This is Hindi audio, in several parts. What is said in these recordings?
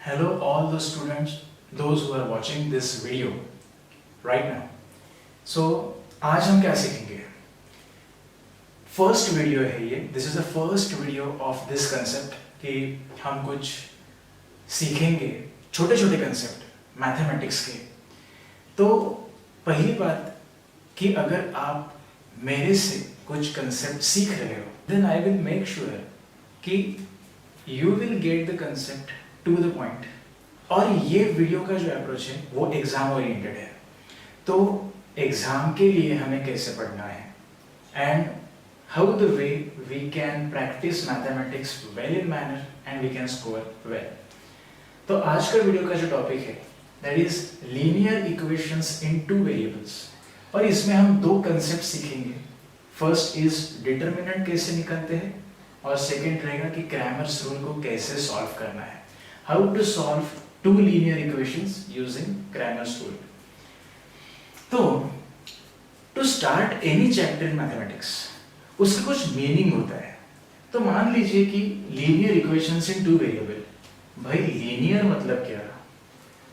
Hello all the students, those who are watching this video right now. So आज हम क्या सीखेंगे? फर्स्ट वीडियो है ये. This is the first video of this concept कि हम कुछ सीखेंगे छोटे छोटे कंसेप्ट मैथमेटिक्स के. तो पहली बात कि अगर आप मेरे से कुछ कंसेप्ट सीख रहे हो, then I will make sure कि you will get the concept to the point. और ये वीडियो का जो अप्रोच है वो एग्जाम ओरिएंटेड है. तो एग्जाम के लिए हमें कैसे पढ़ना है and how the way we can practise mathematics well in manner and we can score well. तो आज का वीडियो का जो टॉपिक है that is linear equations in two variables. और इसमें हम दो कंसेप्ट सीखेंगे. फर्स्ट इज डिटरमिनेंट कैसे निकालते हैं और सेकंड रहेगा कि क्रैमर्स रूल को कैसे सॉल्व करना है. How to solve two linear equations using Cramer's rule. तो to start any chapter in mathematics उसका कुछ मीनिंग होता है. तो मान लीजिए कि linear equations in two variable. भाई लीनियर मतलब क्या,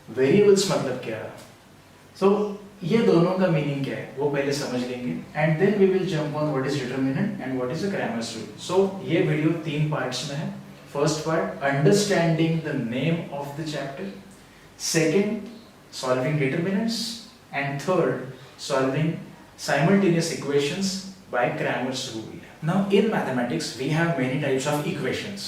वेरिएबल्स मतलब क्या. सो ये दोनों का मीनिंग क्या है वो पहले समझ लेंगे and then we will jump on what is determinant and what is the Cramer's rule. So ये वीडियो तीन पार्ट्स में है. First part understanding the name of the chapter, second solving determinants and third solving simultaneous equations by Cramer's rule. Now in mathematics we have many types of equations: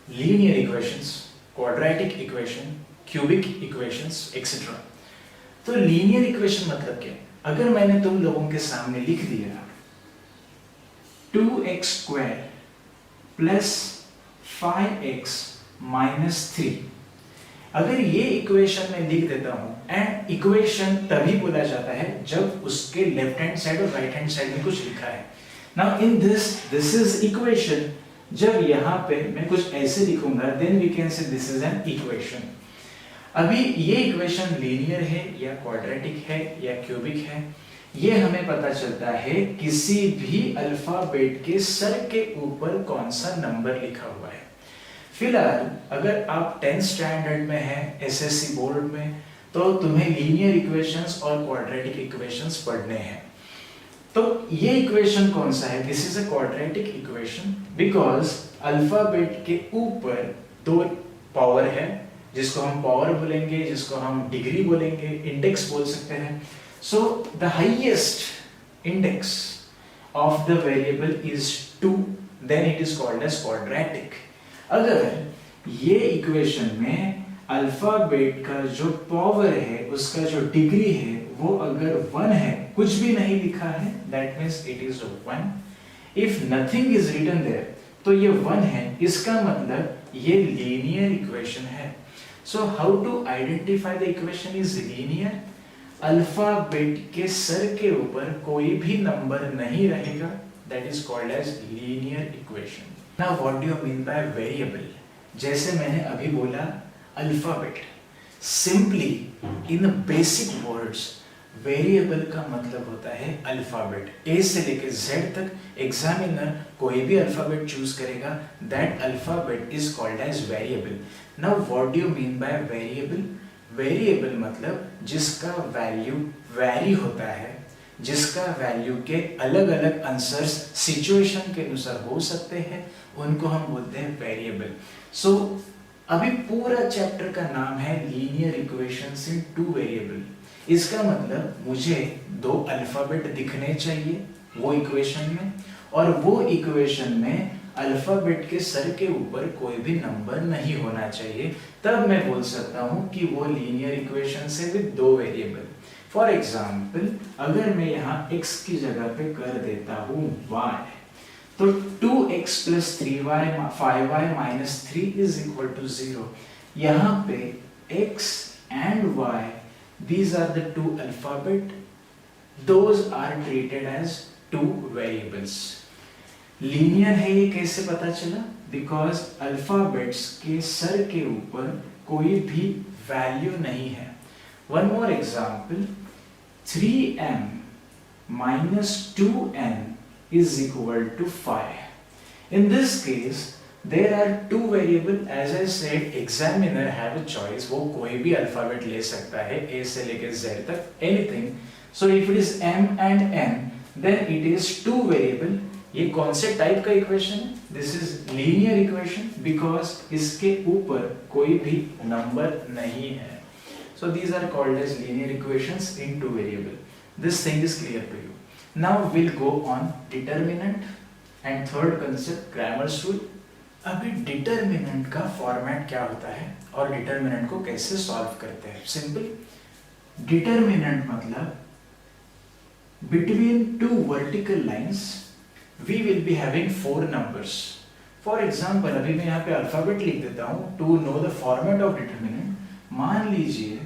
linear equations, quadratic equation, cubic equations, etc. तो linear equation मतलब क्या? अगर मैंने तुम लोगों के सामने लिख दिया 2x square plus 5x minus 3, अगर ये इक्वेशन में लिख देता हूं एंड इक्वेशन तभी बोला जाता है जब उसके लेफ्ट हैंड साइड और राइट हैंड साइड में कुछ लिखा है. Now in this is equation. जब यहां पे मैं कुछ ऐसे लिखूंगा then we can say this is an equation. अभी ये इक्वेशन लीनियर है या क्वाड्रेटिक है या क्यूबिक है ये हमें पता चलता है किसी भी अल्फाबेट के सर के ऊपर कौन सा नंबर लिखा हुआ है. फिलहाल अगर आप 10th स्टैंडर्ड में हैं एसएससी बोर्ड में तो तुम्हें लीनियर इक्वेशंस और क्वाड्रेटिक इक्वेशंस पढ़ने हैं. तो ये इक्वेशन कौन सा है? This is a quadratic equation because alphabet के ऊपर दो पावर है जिसको हम पावर बोलेंगे, जिसको हम डिग्री बोलेंगे, इंडेक्स बोल सकते हैं. So the highest index of the variable is 2, then it is called as quadratic. अगर ये इक्वेशन में अल्फाबेट का जो पावर है उसका जो डिग्री है वो अगर 1 है, कुछ भी नहीं लिखा है, that means it is 1. If nothing is written there तो ये 1 है, इसका मतलब ये लीनियर इक्वेशन है. So how to identify the equation is linear? Alphabet के सर के ऊपर कोई भी नंबर नहीं रहेगा, that is called as linear equation. Now what do you mean by variable? जैसे मैंने अभी बोला alphabet. Simply in the basic words variable का मतलब होता है अल्फाबेट. A से लेकर Z तक एग्जामिनर कोई भी अल्फाबेट चूज करेगा, that alphabet is called as variable. Now what do you mean by variable? Variable मतलब जिसका वैल्यू वैरी होता है, जिसका वैल्यू के अलग अलग आंसर्स सिचुएशन के अनुसार हो सकते हैं, उनको हम बोलते हैं वेरिएबल. सो अभी पूरा चैप्टर का नाम है linear equations in two variable. इसका मतलब मुझे दो अल्फाबेट दिखने चाहिए वो इक्वेशन में, और वो इक्वेशन में अल्फाबेट के सर के ऊपर कोई भी नंबर नहीं होना चाहिए. तब मैं बोल सकता हूं कि वो लीनियर इक्वेशन से विद दो वेरिएबल. फॉर एग्जाम्पल अगर मैं यहाँ x की जगह पे कर देता हूँ y, तो 2x plus 3y 5y minus 3 is equal to 0. यहाँ पे x and y, these are the two alphabet, those are treated as two variables. Linear है ये कैसे पता चला? बिकॉज अल्फाबेट्स के सर के ऊपर कोई भी वैल्यू नहीं है. One more example, 3m minus 2n is equal to 5. In this case, There are two variable, as I said, examiner have a choice, वो कोई भी अल्फाबेट ले सकता है, A से लेके Z तक, anything. So if it is M and N, then it is two variable. ये कौन से टाइप का इक्वेशन है? This is linear equation because इसके ऊपर कोई भी नंबर नहीं है. So these are called as linear equations in two variable. This thing is clear to you. Now we'll go on determinant and third concept, Cramer's rule. अभी डिटर्मिनेंट का फॉर्मेट क्या होता है और डिटर्मिनेंट को कैसे सॉल्व करते हैं? सिंपल. डिटर्मिनेंट मतलब between two vertical lines we will be having four numbers. For example, अभी मैं यहाँ पे अल्फाबेट लिख देता हूँ to know the format of determinant. मान लीजिए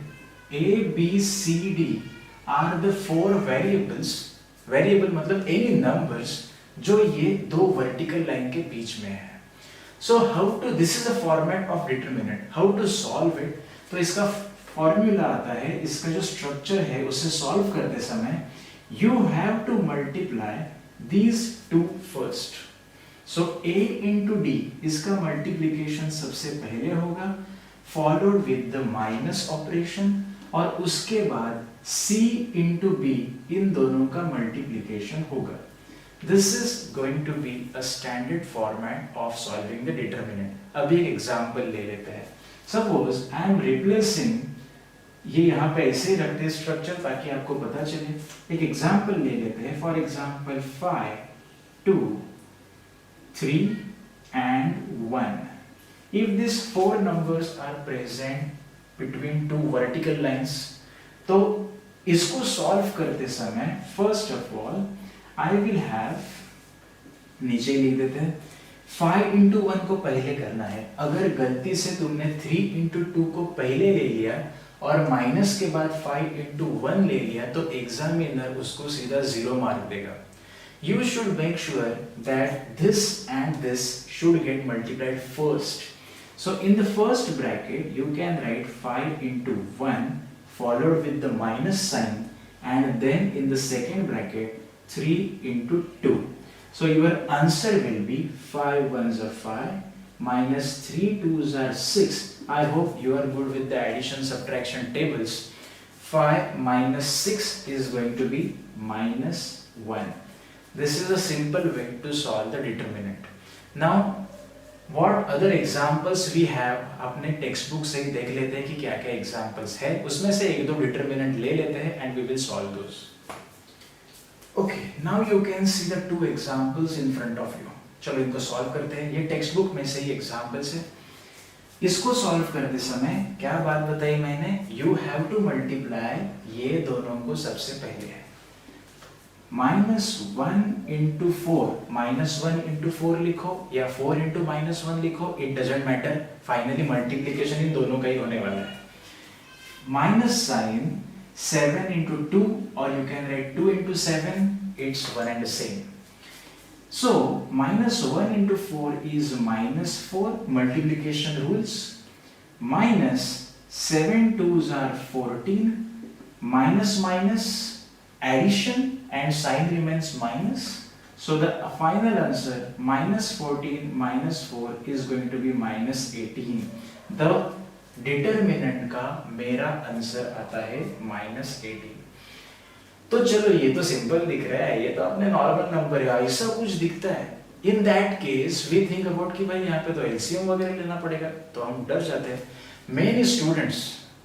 A, B, C, D are the four variables. Variable मतलब any numbers जो ये दो vertical line के बीच में है. So how to, this is the format of determinant. How to solve it? तो इसका फॉर्मूला आता है, इसका जो स्ट्रक्चर है उसे सॉल्व करते समय you have to multiply these two first. So A into D, इसका multiplication सबसे पहले होगा, followed with the minus operation, और उसके बाद C into B, इन दोनों का multiplication होगा. This is going to be a standard format of solving the determinant. अभी एक example ले लेते हैं. Suppose I am replacing, ये यहाँ पे ऐसे रखते हैं स्ट्रक्चर ताकि आपको पता चले. एक एग्जाम्पल ले लेते हैं. For example 5, 2, 3 and 1. If these four numbers are present between two vertical lines, तो इसको सॉल्व करते समय first of all I will have, नीचे लिख देते हैं, 5 into 1 को पहले करना है. अगर गलती से तुमने 3 into 2 को पहले ले लिया और माइनस के बाद 5 into 1 ले लिया तो एग्जामिनर उसको सीधा 0 मार्क देगा. You should make sure that this and this should get multiplied first. So in the first bracket you can write 5 into 1 followed with the minus sign, and then in the second bracket 3 into 2. So your answer will be 5 ones are 5 minus 3 twos are 6. I hope you are good with the addition subtraction tables. 5 minus 6 is going to be minus 1. This is a simple way to solve the determinant. Now what other examples we have, अपने टेक्स्ट बुक से ही देख लेते हैं कि क्या क्या examples है. उसमें से एक दो determinant ले लेते हैं and we will solve those. Okay, now you can see the two examples in front of you. चलो इनको सॉल्व करते हैं. ये टेक्स्ट बुक में से ही एग्जाम्पल्स है. इसको सॉल्व करते समय क्या बात बताई मैंने? You have to multiply ये दोनों को सबसे पहले है. -1 into 4, -1 into 4 लिखो या 4 into -1 लिखो, it doesn't matter. Finally multiplication इन दोनों का ही होने वाला है. Minus sign 7 into 2, or you can write 2 into 7, it's one and the same. So -1 into 4 is -4, multiplication rules. Minus 7 twos are 14, minus minus addition, and sign remains minus. So the final answer -14 minus 4 is going to be -18. The determinant का मेरा आंसर आता है -18. तो चलो ये तो सिंपल दिख रहा है, ये तो अपने नॉर्मल नंबर है, ऐसा कुछ दिखता है. In that case we think about कि भाई यहाँ पे तो एलसीएम वगैरह लेना पड़ेगा, तो हम डर जाते हैं. मेनी स्टूडेंट्स,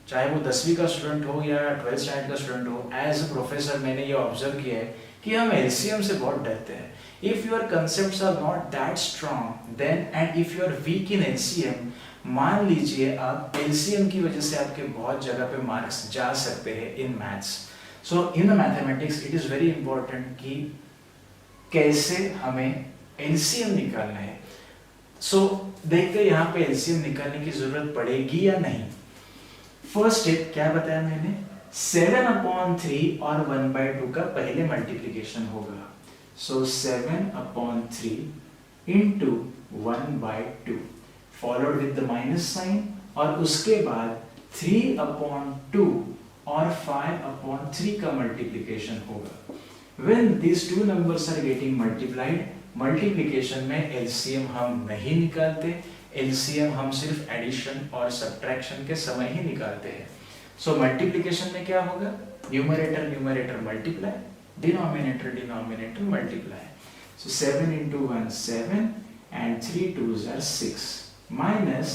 चाहे वो 10वीं का स्टूडेंट हो या 12th स्टैंडर्ड का स्टूडेंट हो, एज अ प्रोफेसर मैंने ये ऑब्जर्व किया है कि हम एलसीएम से बहुत डरते हैं. If your concepts are not that strong then, and if you are weak in LCM, मान लीजिए आप एलसीएम की वजह से आपके बहुत जगह पे मार्क्स जा सकते हैं in maths. So in the mathematics it is very important कि कैसे हमें एलसीएम निकालना है. सो देखते हैं यहाँ पे एलसीएम निकालने की जरूरत पड़ेगी या नहीं. फर्स्ट स्टेप क्या बताया मैंने? 7/3 और 1/2 का पहले मल्टीप्लीकेशन होगा. सो 7/3 into 1/2 followed with the minus sign, और उसके बाद 3/2 और 5/3 का multiplication होगा. When these two numbers are getting multiplied, multiplication में एलसीएम हम नहीं निकालते, एलसीएम हम सिर्फ एडिशन और सब्ट्रैक्शन के समय ही निकालते हैं। सो मल्टीप्लिकेशन में क्या होगा, numerator numerator multiply, denominator denominator multiply. So 7 into 1 7 and 3 2s are 6 minus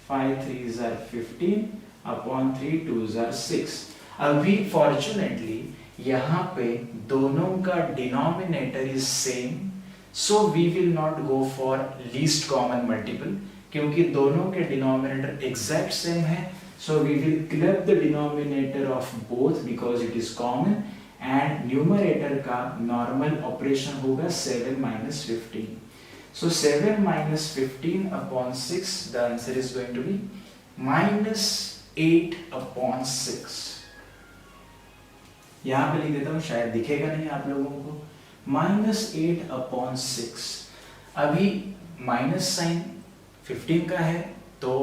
5 3s are 15 upon 3 2s are 6। अभी फॉर्चुनेटली यहाँ पे दोनों का denominator is same, so we will not go for least common multiple, क्योंकि दोनों के डिनोमिनेटर एग्जैक्ट सेम है। So we will club the denominator of both because it is common, and numerator का नॉर्मल ऑपरेशन होगा 7 minus 15। So 7 minus 15 upon 6, the answer is going to be minus 8 upon 6। यहां पे लिख देता हूं, शायद दिखेगा नहीं आप लोगों को, minus 8 upon 6। अभी माइनस साइन 15 का है तो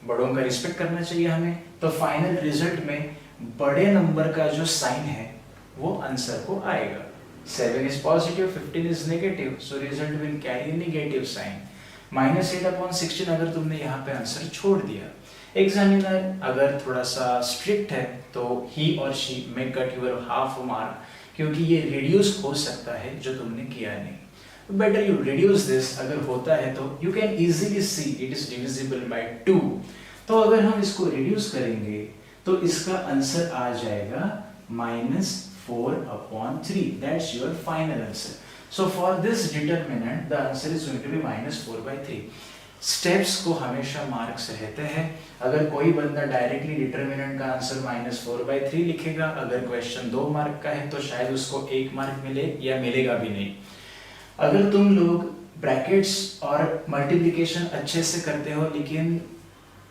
बड़ों का रिस्पेक्ट करना चाहिए हमें, तो फाइनल रिजल्ट में बड़े नंबर का जो साइन है वो आंसर को आएगा। 7 is positive, 15 is negative, so result will carry negative sign। minus 8 upon 16 अगर तुमने यहाँ पे आंसर छोड़ दिया, एग्जामिनर अगर थोड़ा सा स्ट्रिक्ट है तो he or she may cut your half mark, क्योंकि ये रिड्यूस हो सकता है जो तुमने किया नहीं। बेटर यू रिड्यूस दिस, अगर होता है तो you can easily see it is divisible by 2। तो अगर हम इसको रिड्यूस करेंगे तो इसका आंसर आ जाएगा -4 upon 3। That's your final answer। So for this determinant, the answer is going to be -4 by 3। Steps को हमेशा मार्क्स रहते हैं। अगर कोई बंदा डायरेक्टली डिटरमिनेंट का आंसर -4 by 3 लिखेगा, अगर क्वेश्चन 2 मार्क का है तो शायद उसको 1 मार्क मिले या मिलेगा भी नहीं। अगर तुम लोग ब्रैकेट्स और मल्टीप्लिकेशन अच्छे से करते हो लेकिन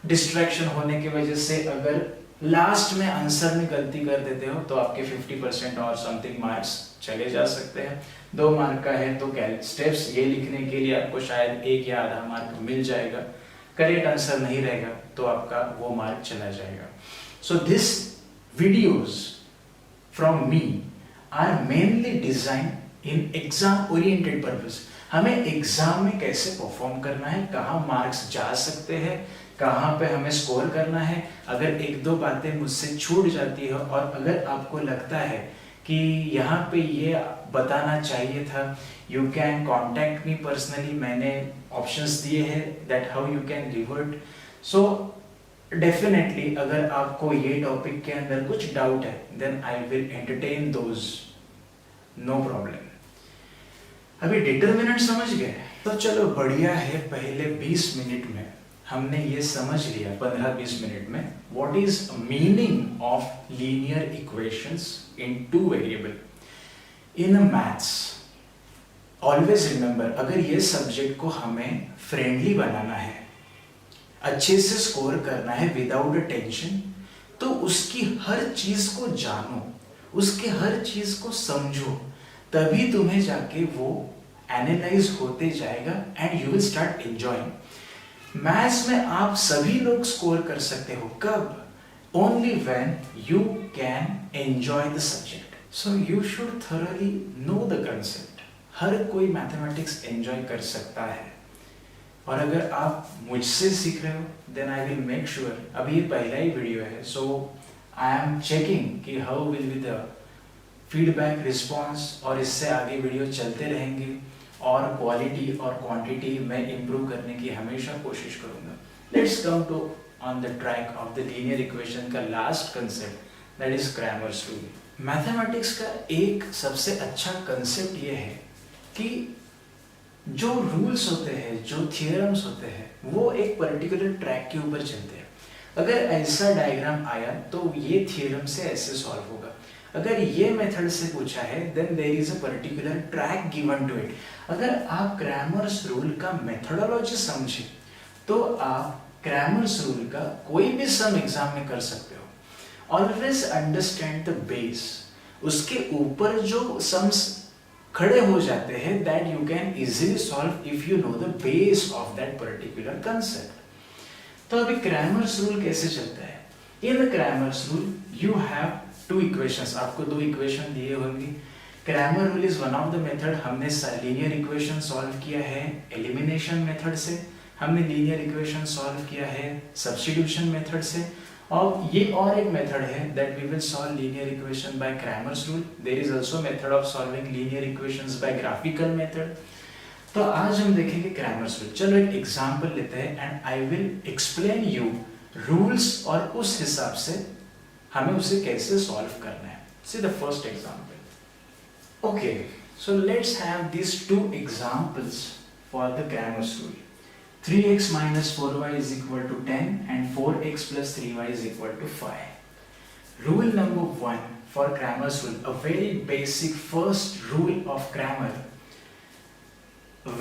डिस्ट्रैक्शन होने की वजह से अगर लास्ट में आंसर में गलती कर देते हो तो आपके 50% और समथिंग मार्क्स चले जा सकते हैं। 2 मार्क का है तो स्टेप्स ये लिखने के लिए आपको शायद 1 या आधा मार्क मिल जाएगा, करेक्ट आंसर नहीं रहेगा तो आपका वो मार्क चला जाएगा। So this videos from me are mainly design in exam oriented purpose. हमें एग्जाम में कैसे परफॉर्म करना है, कहाँ मार्क्स जा सकते हैं, कहाँ पे हमें स्कोर करना है। अगर 1-2 बातें मुझसे छूट जाती है और अगर आपको लगता है कि यहाँ पे ये बताना चाहिए था, you can contact me personally. मैंने ऑप्शंस दिए हैं that how you can revert. So definitely अगर आपको ये टॉपिक के अंदर कुछ डाउट है then I will entertain those, no problem. अभी डिटरमिनेंट समझ गए तो चलो बढ़िया है, पहले 20 मिनट में हमने ये समझ लिया, 15-20 मिनट में, what is meaning of linear equations in 2 variable in maths. Always remember, अगर ये सब्जेक्ट को हमें फ्रेंडली बनाना है, अच्छे से स्कोर करना है विदाउट टेंशन, तो उसकी हर चीज को जानो, उसके हर चीज को समझो, तभी तुम्हें जाके वो एनालाइज होते जाएगा and you will start enjoying. Maths में आप सभी लोग स्कोर कर सकते हो, कब? Only when you can enjoy the subject. So you should thoroughly know the concept. हर कोई मैथमेटिक्स एंजॉय कर सकता है, और अगर आप मुझसे सीख रहे हो then I will make sure, अभी ये पहला ही वीडियो है, सो आई एम चेकिंग कि how will be the feedback response, और इससे आगे वीडियो चलते रहेंगे और क्वालिटी और क्वांटिटी में इंप्रूव करने की हमेशा कोशिश करूंगा। Let's come to on the track of the linear equation का last concept, that is Cramer's rule. Mathematics का एक सबसे अच्छा कंसेप्ट ये है कि जो रूल्स होते हैं, जो थियरम्स होते हैं, वो एक पर्टिकुलर ट्रैक के ऊपर चलते हैं। अगर ऐसा डायग्राम आया तो ये थियरम से ऐसे सॉल्व होगा। अगर ये मेथड से पूछा है then there is a particular track given to it. अगर आप क्रैमर्स रूल का मेथोडोलॉजी समझे तो आप क्रैमर्स रूल का कोई भी सम एग्जाम में कर सकते हो। ऑलवेज अंडरस्टैंड द बेस, उसके ऊपर जो सम्स खड़े हो जाते हैं that you can easily solve if you know the base of that particular concept. तो अभी क्रैमर्स रूल कैसे चलता है? In the Cramer's rule you have 2 equations, आपको 2 इक्वेशन दिए होंगे। Cramer rule is one of the method. हमने लीनियर इक्वेशन सॉल्व किया है एलिमिनेशन मेथड से, हमने लीनियर इक्वेशन सॉल्व किया है सब्स्टिट्यूशन मेथड से, और ये और एक मेथड है that we will solve linear equation by Cramer's rule. There is also method of solving linear equations by graphical method. तो आज हम देखेंगे क्रैमर्स रूल। चलो एक एग्जांपल लेते हैं and I will explain you rules और उस हिसाब से हमें उसे कैसे सॉल्व करना है। See the first example. Okay, so let's have these two examples for the Cramer's rule. 3x minus 4y is equal to 10 and 4x plus 3y is equal to 5. Rule number 1 for Cramer's rule, a very basic first rule of Cramer.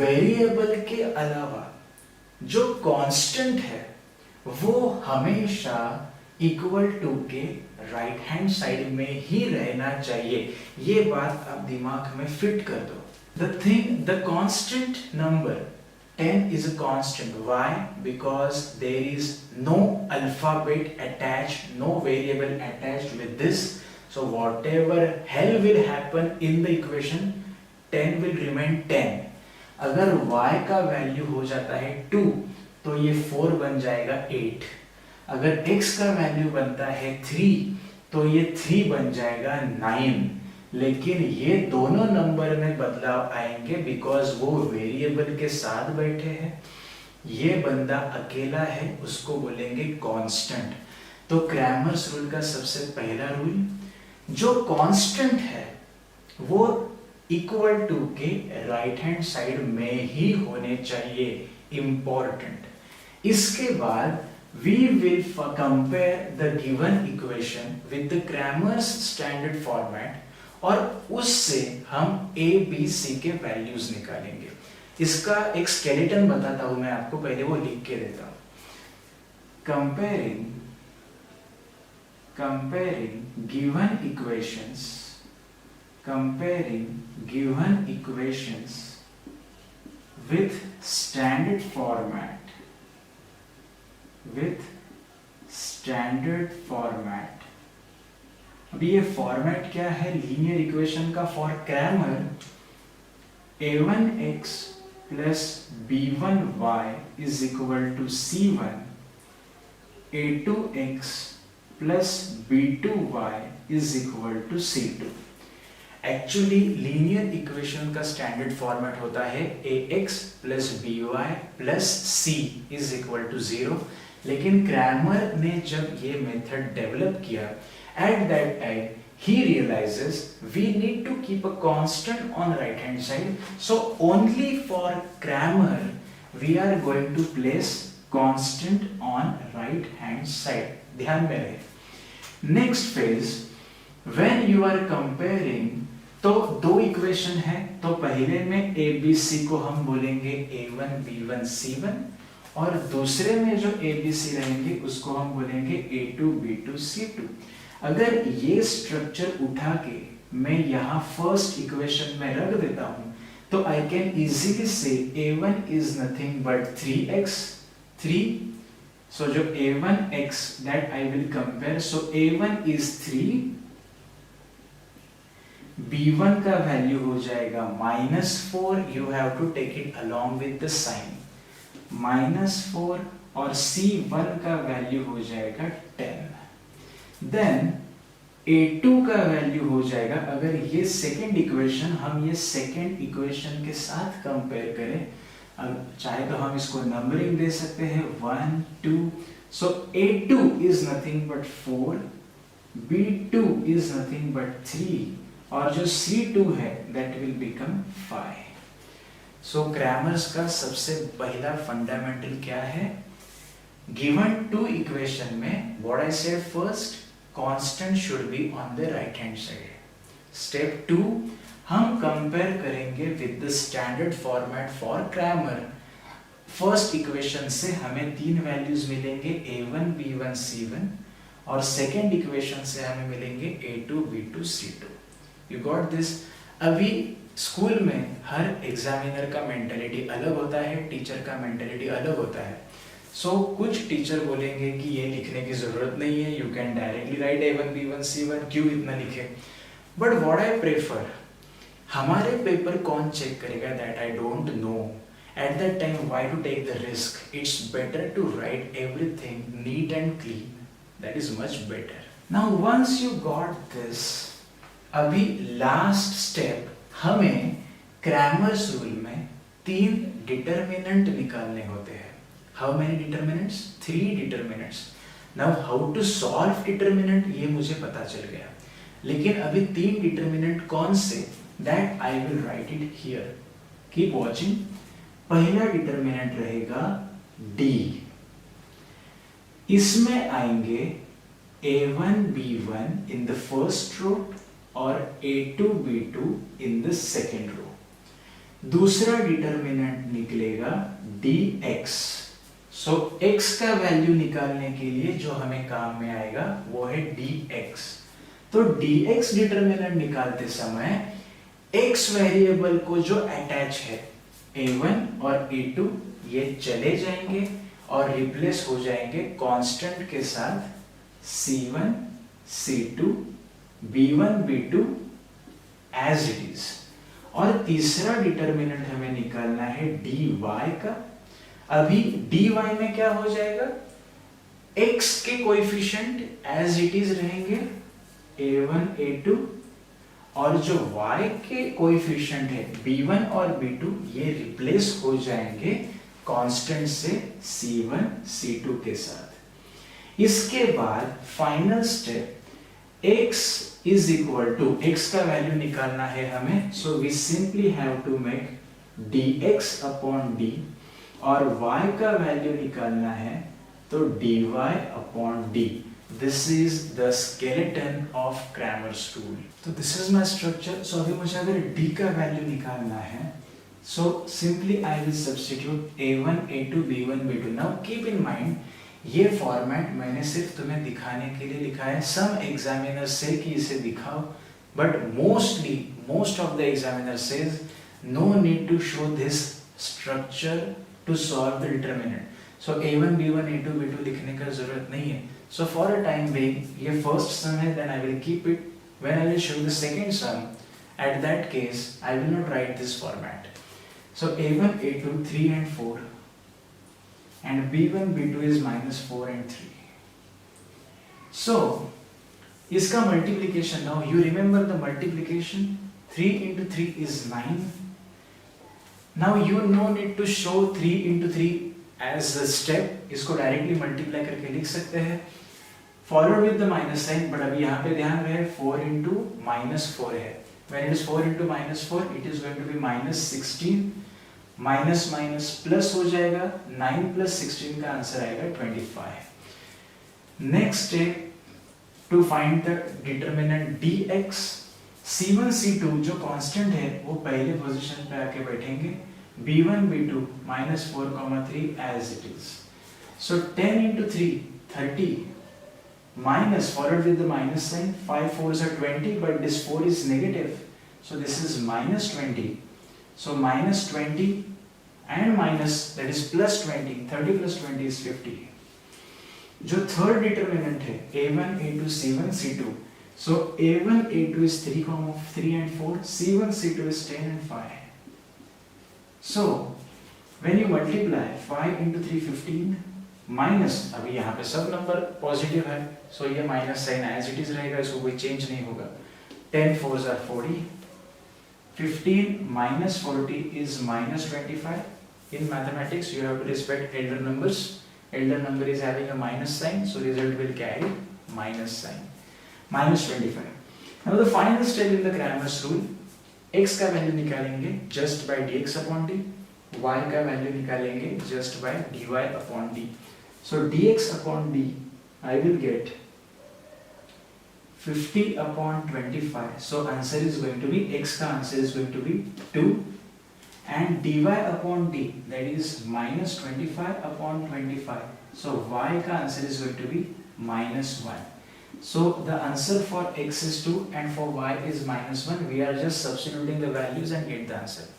Variable के अलावा जो constant है वो हमेशा इक्वल टू के राइट हैंड साइड में ही रहना चाहिए। ये बात आप दिमाग में फिट कर दो। The constant number 10 is a constant. Why? Because there is no alphabet attached, no variable attached with this. So whatever hell will happen in the equation, 10 will remain 10. अगर y का वैल्यू हो जाता है 2 तो ये 4 बन जाएगा 8। अगर x का वैल्यू बनता है 3 तो ये 3 बन जाएगा 9। लेकिन ये दोनों नंबर में बदलाव आएंगे बिकॉज वो वेरिएबल के साथ बैठे हैं। ये बंदा अकेला है, उसको बोलेंगे कांस्टेंट। तो क्रैमर्स रूल का सबसे पहला रूल, जो कांस्टेंट है वो इक्वल टू के राइट हैंड साइड में ही होने चाहिए, इंपॉर्टेंट। इसके बाद we will compare the given equation with the Cramer's standard format और उससे हम a, b, c के वैल्यूज निकालेंगे। इसका एक स्केलेटन बताता हूं मैं आपको, पहले वो लिख के देता हूं। comparing given equations with standard format अभी ये फॉर्मेट क्या है लीनियर इक्वेशन का? For Cramer a1x plus b1y is equal to c1, a2x plus b2y is equal to c2। Actually linear equation का स्टैंडर्ड फॉर्मेट होता है ax plus by plus c is equal to 0। लेकिन क्रैमर ने जब ये मेथड डेवलप किया, at that time he realizes we need to keep a constant on right hand side, so only for Cramer we are going to place constant on right hand side। ध्यान में रहे। Next phase, when you are comparing, तो दो इक्वेशन है, तो पहले में a b c को हम बोलेंगे a1 b1 c1 और दूसरे में जो a b c रहेंगे उसको हम बोलेंगे a2 b2 c2। अगर ये स्ट्रक्चर उठा के मैं यहाँ फर्स्ट इक्वेशन में रख देता हूँ तो आई कैन इजीली से a1 is nothing but 3x 3। So जो a1x that I will compare, so a1 is 3, b1 का वैल्यू हो जाएगा -4, you have to take it along with the sign, -4, और c1 का वैल्यू हो जाएगा 10। देन a2 का वैल्यू हो जाएगा, अगर ये सेकेंड इक्वेशन हम ये सेकेंड इक्वेशन के साथ कंपेयर करें, अब चाहे तो हम इसको नंबरिंग दे सकते हैं 1 2। सो a2 is nothing but 4, b2 is nothing but 3 और जो c2 है that will become 5। So Cramer's का सबसे पहला फंडामेंटल क्या है? गिवन टू इक्वेशन में what I said first, constant should be on the right hand side. Step 2, हम कंपेयर करेंगे with the standard format for Cramer. First equation से हमें तीन वैल्यूज मिलेंगे a1 b1 c1 और सेकेंड इक्वेशन से हमें मिलेंगे a2 b2 c2। You got this? अभी स्कूल में हर एग्जामिनर का मेंटालिटी अलग होता है, टीचर का मेंटालिटी अलग होता है। सो कुछ टीचर बोलेंगे कि ये लिखने की जरूरत नहीं है, you can directly right a1 b1 c1, क्यों इतना लिखे? बट व्हाट आई प्रेफर, हमारे पेपर कौन चेक करेगा, that I don't know. At that time, why to take the risk? It's better to write everything neat and clean. That is much better. Now once you got this, अभी last step हमें क्रैमर्स रूल में 3 डिटर्मिनेंट निकालने होते हैं. How many determinants? 3 determinants. Now how to solve determinant ये मुझे पता चल गया, लेकिन अभी 3 डिटर्मिनेंट कौन से, that I will write it here. Keep watching. पहला डिटर्मिनेंट रहेगा D. इसमें आएंगे A1 B1 in the first row और A2 B2 in the second row. दूसरा डिटर्मिनेंट निकलेगा dx. सो x का वैल्यू निकालने के लिए जो हमें काम में आएगा वो है dx. तो dx डिटर्मिनेंट निकालते समय x वेरिएबल को जो अटैच है A1 और A2 ये चले जाएंगे और रिप्लेस हो जाएंगे कांस्टेंट के साथ C1, C2, B1, B2 as it is. और तीसरा डिटर्मिनेंट हमें निकालना है dy का. अभी dy में क्या हो जाएगा, x के कोएफिशिएंट एज इट इज रहेंगे A1, A2, और जो y के कोएफिशिएंट है b1 और b2 ये रिप्लेस हो जाएंगे कांस्टेंट से c1, c2 के साथ. इसके बाद final step x is equal to, x का वैल्यू निकालना है हमें, so we simply have to make dx upon d, और y का वैल्यू निकालना है तो dy upon d. This is the skeleton of Cramer's rule. तो this is my structure. So अभी मुझे अगर d का वैल्यू निकालना है, so simply I will substitute a1, a2, b1, b2. Now keep in mind, ये फॉर्मेट मैंने सिर्फ तुम्हें दिखाने के लिए लिखा है. Some examiners say कि इसे दिखाओ, but most of the examiners says no need to show this structure to solve the determinant. So a1, b1, a2, b2 लिखने का जरूरत नहीं है. So for a time being, ये first sum है, then I will keep it. When I will show the second sum, at that case, I will not write this format. So A1, A2, 3 and 4, and B1, B2 is minus 4 and 3. So, इसका multiplication, now you remember the multiplication, 3 into 3 is 9. Now you no need to show 3 into 3 as a step, इसको directly multiply करके लिख सकते हैं. Followed with the minus sign, but अभी यहाँ पे ध्यान रहे 4 into minus 4 है. When it is 4 into minus 4, it is going to be minus 16. Minus minus plus हो जाएगा, 9 plus 16 का आंसर आएगा 25. Next step, to find the determinant dx, c1, c2 जो कांस्टेंट है वो पहले पोजीशन पे आके बैठेंगे. b1, b2 minus 4, 3 as it is. So 10 into 3, 30. Minus followed with the minus sign, 5 4s are 20, but this 4 is negative, so this is minus 20. So minus 20 and minus, that is plus 20. 30 plus 20 is 50. जो थर्ड डिटर्मिनेंट है a1, a2, c1, c2. So a1, a2 is 3 and 4. c1, c2 is 10 and 5. So when you multiply 5 into 3, 15. Minus, अभी यहाँ पे सब नंबर पॉजिटिव है, सो ये minus sign as it is रहेगा, इसको कोई चेंज नहीं होगा. 10 4s are 40. 15 minus 40 is minus 25. In mathematics, you have to respect elder numbers. Elder number is having a minus sign, so result will carry minus sign. Minus 25. Now the final step in the Cramer's rule, x का वैल्यू निकालेंगे just by dx upon d, y का वैल्यू निकालेंगे just by dy upon d. So dx upon d, I will get 50 upon 25. So answer is going to be, x का answer is going to be 2, and dy upon d, that is minus 25 upon 25. So y का answer is going to be minus 1. So the answer for x is 2 and for y is minus 1. We are just substituting the values and get the answer.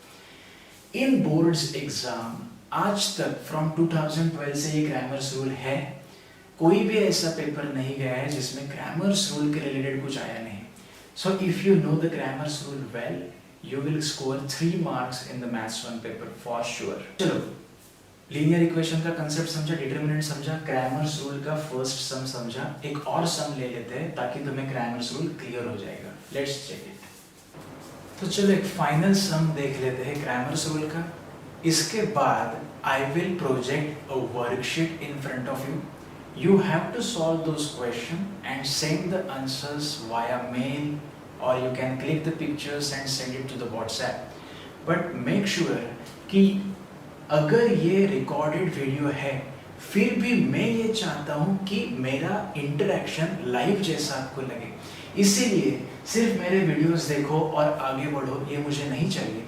In boards exam, आज तक फ्रॉम 2012 से ये क्रैमर्स रूल है. कोई भी ऐसा पेपर नहीं गया है जिसमें क्रैमर्स रूल के रिलेटेड कुछ आया नहीं. So if you know the Cramer's rule well, you will score 3 marks in the maths 1 paper for sure. चलो लीनियर इक्वेशन का कंसेप्ट समझा, डिटरमिनेंट समझा, क्रैमर्स रूल का फर्स्ट सम समझा, एक और सम ले लेते हैं ताकि तुम्हें क्रैमर्स रूल क्लियर हो जाएगा. Let's check it. तो चलो एक फाइनल सम देख लेते हैं क्रैमर्स रूल का. इसके बाद I will project a worksheet in front of you. You have to solve those questions and send the answers via mail, or you can click the pictures and send it to the WhatsApp. But make sure कि अगर ये recorded video है, फिर भी मैं ये चाहता हूँ कि मेरा interaction live जैसा आपको लगे. इसीलिए सिर्फ मेरे videos देखो और आगे बढ़ो, ये मुझे नहीं चाहिए.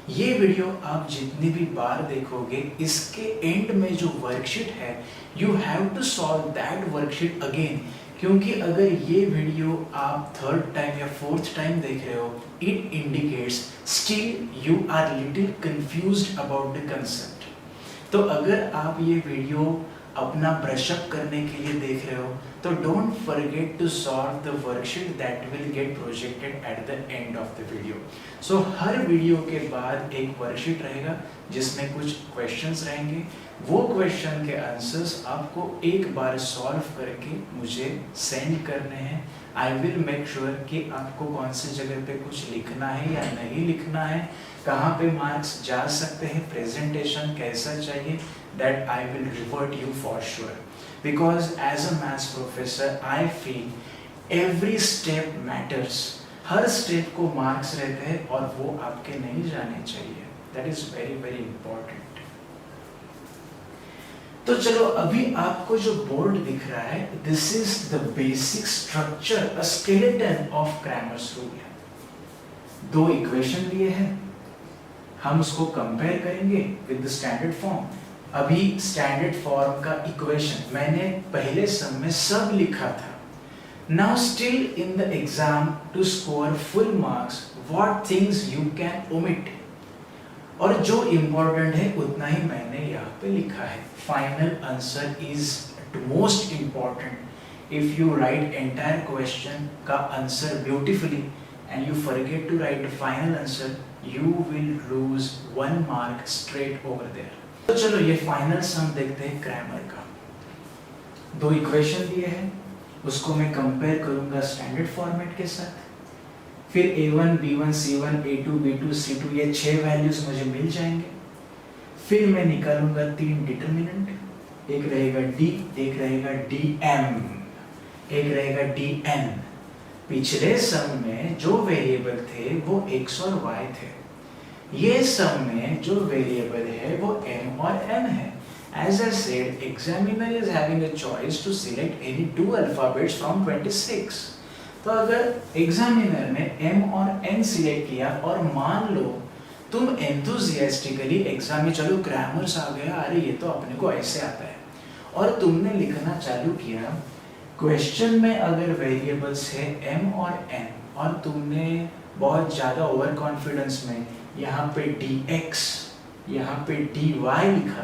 ये वीडियो आप जितनी भी बार देखोगे, इसके एंड में जो वर्कशीट है, you have to solve that worksheet again. क्योंकि अगर ये वीडियो आप थर्ड टाइम या फोर्थ टाइम देख रहे हो, it indicates still you are little confused about the concept. तो अगर आप ये वीडियो अपना ब्रशअप करने के लिए देख रहे हो, तो don't forget to solve the worksheet that will get projected at the end of the video. So हर वीडियो के बाद एक वर्कशीट रहेगा जिसमें कुछ क्वेश्चंस रहेंगे. वो क्वेश्चन के आंसर्स आपको एक बार सॉल्व करके मुझे सेंड करने हैं. आई विल मेक श्योर कि आपको कौन सी जगह पे कुछ लिखना है या नहीं लिखना है, कहाँ पे मार्क्स जा सकते हैं, प्रेजेंटेशन कैसा चाहिए, that I will revert you for sure. Because as a maths professor, I feel every step matters. Her step को मार्क्स रहते हैं और वो आपके नहीं जाने चाहिए. That is very very important. तो चलो अभी आपको जो बोर्ड दिख रहा है, this is the basic structure, a skeleton of Cramer's rule. दो इक्वेशन दिए हैं, हम उसको कंपेयर करेंगे with the standard form. अभी स्टैंडर्ड फॉर्म का इक्वेशन मैंने पहले सम में सब लिखा था. Now still in the exam to score full marks, what things you can omit, और जो इंपॉर्टेंट है उतना ही मैंने यहाँ पे लिखा है. Final answer is most important. If you write entire question का answer beautifully and you forget to write the final answer, you will lose 1 mark straight over there. तो चलो ये फाइनल सम देखते हैं क्रैमर का. दो इक्वेशन दिए हैं, उसको मैं कंपेयर करूंगा स्टैंडर्ड फॉर्मेट के साथ. फिर a1 b1 c1 a2 b2 c2 ये 6 वैल्यूज मुझे मिल जाएंगे. फिर मैं निकालूंगा 3 डिटरमिनेंट. एक रहेगा d, एक रहेगा dm, एक रहेगा dn. पिछले सम में जो वेरिएबल थे वो x और y थे. ये सम में जो वेरिएबल है वो m और n है. As I said, examiner is having a choice to select any 2 alphabets from 26. तो अगर एग्जामिनर ने m और n सिलेक्ट किया और मान लो तुम enthusiastically एग्जाम में, चलो ग्रामर्स आ गया, अरे ये तो अपने को ऐसे आता है, और तुमने लिखना चालू किया. क्वेश्चन में अगर वेरिएबल्स है m और n और तुमने बहुत ज़्यादा ओवर कॉन्फिडेंस में यहाँ पे dx, यहाँ पे dy लिखा,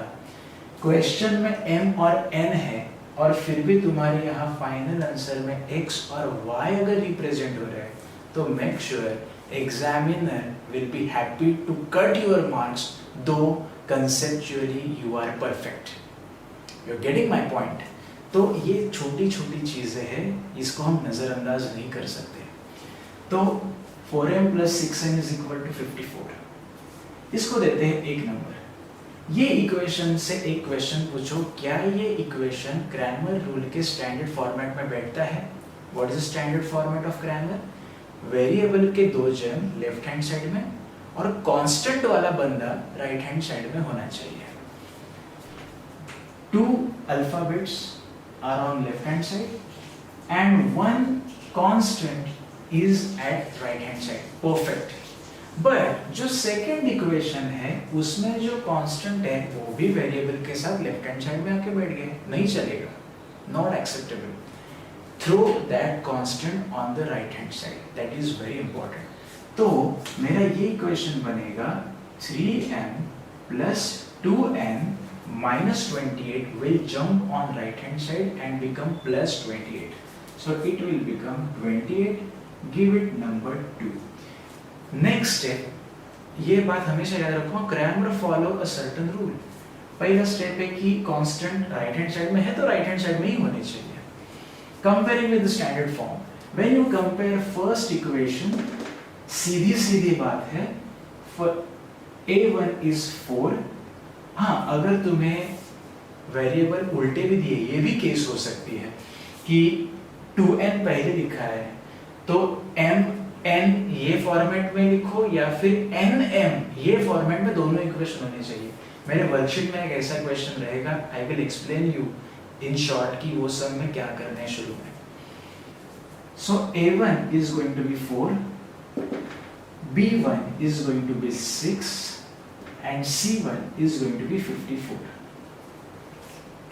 क्वेश्चन में m और n है और फिर भी तुम्हारे यहाँ फाइनल आंसर में x और y अगर रिप्रेजेंट हो रहा है, तो make sure examiner will be happy to cut your marks, though conceptually you are perfect. You are getting my point. तो ये छोटी छोटी चीजें हैं, इसको हम नजरअंदाज नहीं कर सकते. तो 4m plus 6n is equal to 54. इसको देते हैं 1 नंबर. ये इक्वेशन से एक क्वेश्चन पूछो, क्या ये इक्वेशन क्रैमर रूल के स्टैंडर्ड फॉर्मेट में बैठता है? What is standard format of Cramer? Variable के 2 जर्म लेफ्ट हैंड साइड में और कांस्टेंट वाला बंदा राइट हैंड साइड में होना चाहिए. 2 alphabets are on left hand side and 1 constant is at right hand side. Perfect. But जो सेकेंड इक्वेशन है उसमें जो कांस्टेंट है वो भी वेरिएबल के साथ लेफ्ट हैंड साइड में आके बैठ गए, नहीं चलेगा, not acceptable. Throw that constant on the right hand side, that is very important. तो मेरा ये इक्वेशन बनेगा 3m plus 2n minus 28 will jump on right hand side and become plus 28. So it will become 28. Give it number 2. Next step, ये बात हमेशा याद रखो, Cramer follow a certain rule. पहला स्टेप है कि कांस्टेंट राइट हैंड साइड में है तो राइट हैंड साइड में ही होनी चाहिए। Comparing with the standard form, when you compare first equation, सीधी सीधी बात है, a1 is 4। हाँ, अगर तुम्हें वेरिएबल उल्टे भी दिए, ये भी केस हो सकती है कि 2n पहले लिखा है तो mn ये फॉर्मेट में लिखो या फिर nm ये फॉर्मेट में, दोनों इक्वेशन होने चाहिए। मेरे वर्कशीट में एक ऐसा क्वेश्चन रहेगा, I will explain you in short कि वो सब में क्या करना है शुरू में। सो a1 is going to be 4, b1 is going to be 6 and c1 is going to be 54.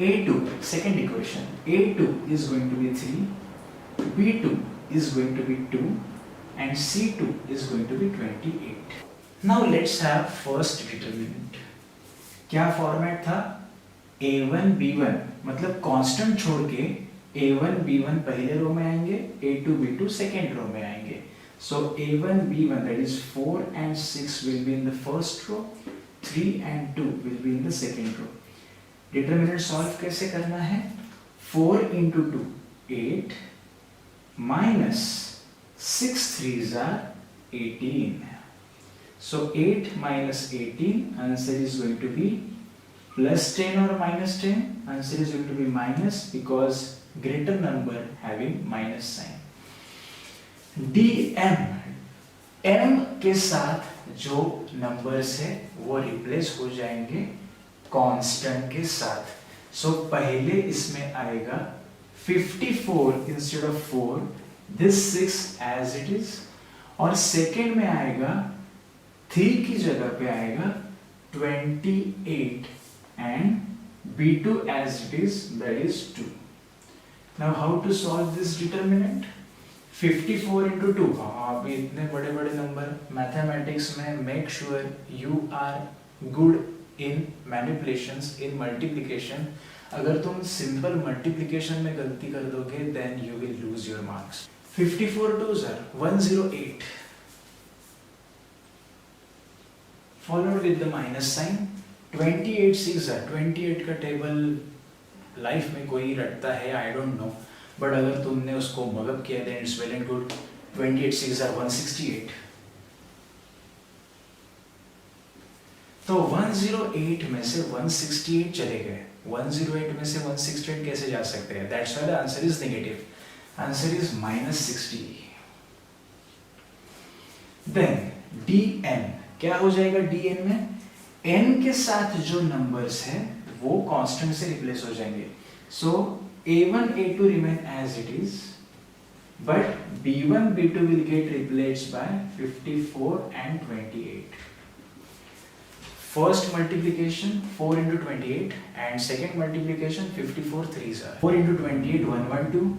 a2, second equation, a2 is going to be 3, b2 is going to be 2 and c2 is going to be 28. Now let's have first determinant. क्या फॉर्मेट था? a1 b1, मतलब कांस्टेंट छोड़ के a1 b1 पहले रो में आएंगे, a2 b2 सेकेंड रो में आएंगे। So a1 b1, that is 4 and 6 will be in the first row, 3 and 2 will be in the second row. Determinant solve कैसे करना है? 4 into 2 8 minus 6 3s are 18. So 8 minus 18, answer is going to be plus 10 or minus 10. Answer is going to be minus because greater number having minus sign. dm, m के साथ जो नंबर्स है वो रिप्लेस हो जाएंगे कांस्टेंट के साथ। सो पहले इसमें आएगा 54 instead of 4, this 6 as it is, और सेकेंड में आएगा 3 की जगह पे आएगा 28 and b2 as it is, that is 2. Now how to solve this determinant? 54 into 2, अभी इतने बड़े बड़े नंबर मैथमेटिक्स में make sure you are good in manipulations, in multiplication. अगर तुम सिंपल मल्टीप्लिकेशन में गलती कर दोगे then you will lose your marks. 54 2s are 108 followed with the minus sign, 28 6s are 28 का टेबल लाइफ में कोई रटता है, आई डोंट नो, बट अगर तुमने उसको मगअप किया then it's well and good. 28 6s are 168। तो 108 में से 168 चले गए, 108 में से 168 कैसे जा सकते हैं? That's why the answer is negative, answer is -60। Then dn क्या हो जाएगा? dn में n के साथ जो नंबर्स है वो कांस्टेंट से रिप्लेस हो जाएंगे। सो a1 a2 remain as it is, but b1 b2 will get replaced by 54 and 28. First multiplication 4 into 28 and second multiplication 54 3s are 4 into 28 112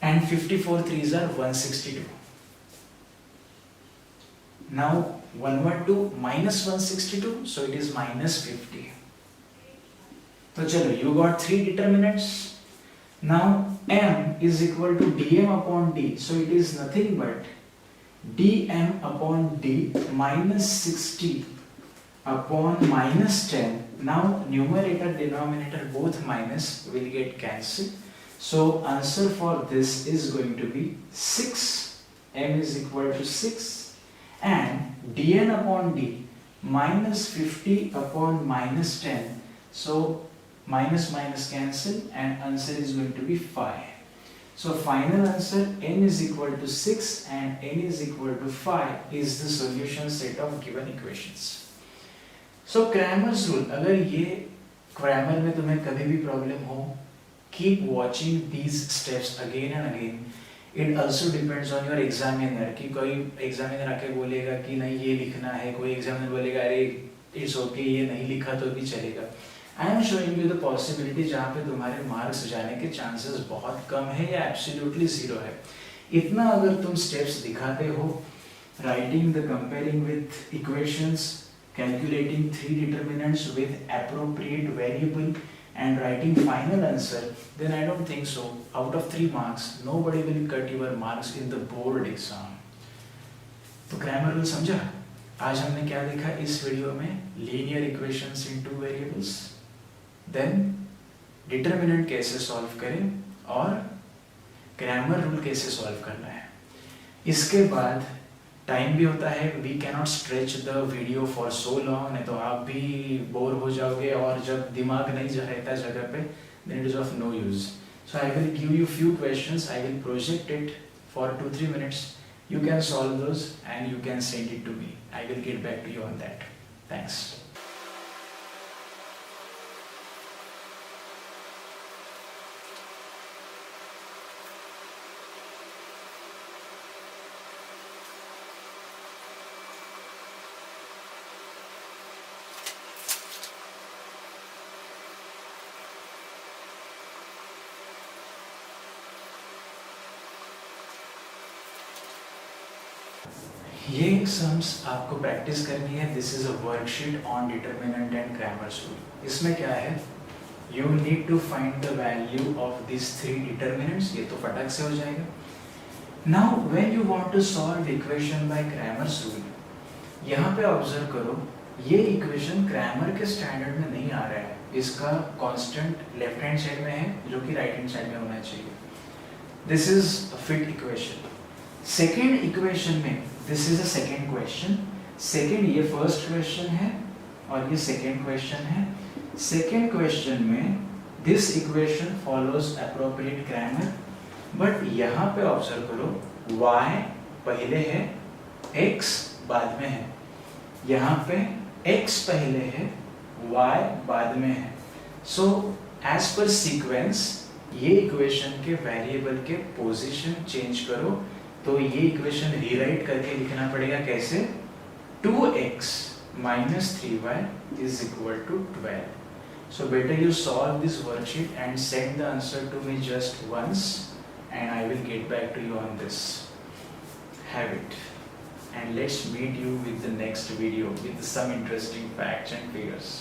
and 54 3s are 162. Now 112 minus 162, so it is minus 50. तो चलो, you got 3 determinants. Now m is equal to dm upon d, so it is nothing but dm upon d minus 60 upon minus 10. Now numerator denominator both minus will get cancelled, so answer for this is going to be 6. m is equal to 6 and dn upon d minus 50 upon minus 10, so minus minus cancel and answer is going to be 5. So final answer n is equal to 6 and n is equal to 5 is the solution set of given equations. So Cramer's rule, अगर ये grammar में तुम्हें कभी भी प्रॉब्लम हो, keep watching these steps again and again. It also depends on your examiner, कि कोई examiner आके बोलेगा कि नहीं ये लिखना है, कोई examiner बोलेगा अरे it's okay ये नहीं लिखा तो भी चलेगा। I am showing you the possibility जहाँ पे तुम्हारे मार्क्स जाने के चांसेस बहुत कम है या एब्सोल्युटली जीरो है। इतना अगर तुम स्टेप्स दिखाते हो, writing the comparing with equations, calculating 3 determinants with appropriate variable and writing final answer, then I don't think so. Out of 3 marks, nobody will cut your marks in the board exam. तो ग्रामर रूल समझा? आज हमने क्या देखा इस वीडियो में? Linear equations in 2 variables, then determinant कैसे सॉल्व करें और क्रैमर रूल कैसे सॉल्व करना है। इसके बाद टाइम भी होता है, we cannot stretch the video for so long, नहीं तो आप भी बोर हो जाओगे और जब दिमाग नहीं जा रहता जगह पे then it is of no use. So I will give you few questions, I will project it for 2-3 minutes. You can solve those and you can send it to me. I will get back to you on that. Thanks. ये सम्स आपको प्रैक्टिस करनी है। This is a worksheet on determinant and Cramer's rule. इसमें क्या है, you need to find the value of this 3 determinants. ये तो फटक से हो जाएगा। Now when you want to solve equation by Cramer's rule, यहाँ पे ऑब्जर्व करो, ये इक्वेशन क्रैमर के स्टैंडर्ड में नहीं आ रहा है। इसका कांस्टेंट लेफ्ट हैंड साइड में है जो कि राइट हैंड साइड में होना चाहिए। This is a fit equation. Second equation में this is a second question. Second, ये फर्स्ट क्वेश्चन है और ये सेकेंड क्वेश्चन है। सेकेंड क्वेश्चन में this equation follows appropriate Cramer, but यहाँ पे ऑब्जर्व करो, y पहले है, x बाद में है। यहाँ पे x पहले है, y बाद में है। सो एज पर सीक्वेंस ये इक्वेशन के वेरिएबल के पोजीशन चेंज करो, तो ये इक्वेशन रीराइट करके लिखना पड़ेगा कैसे? 2x minus 3y is equal to 12. So better you solve this worksheet and send the answer to me just once, and I will get back to you on this. Have it. And let's meet you with the next video with some interesting facts and figures.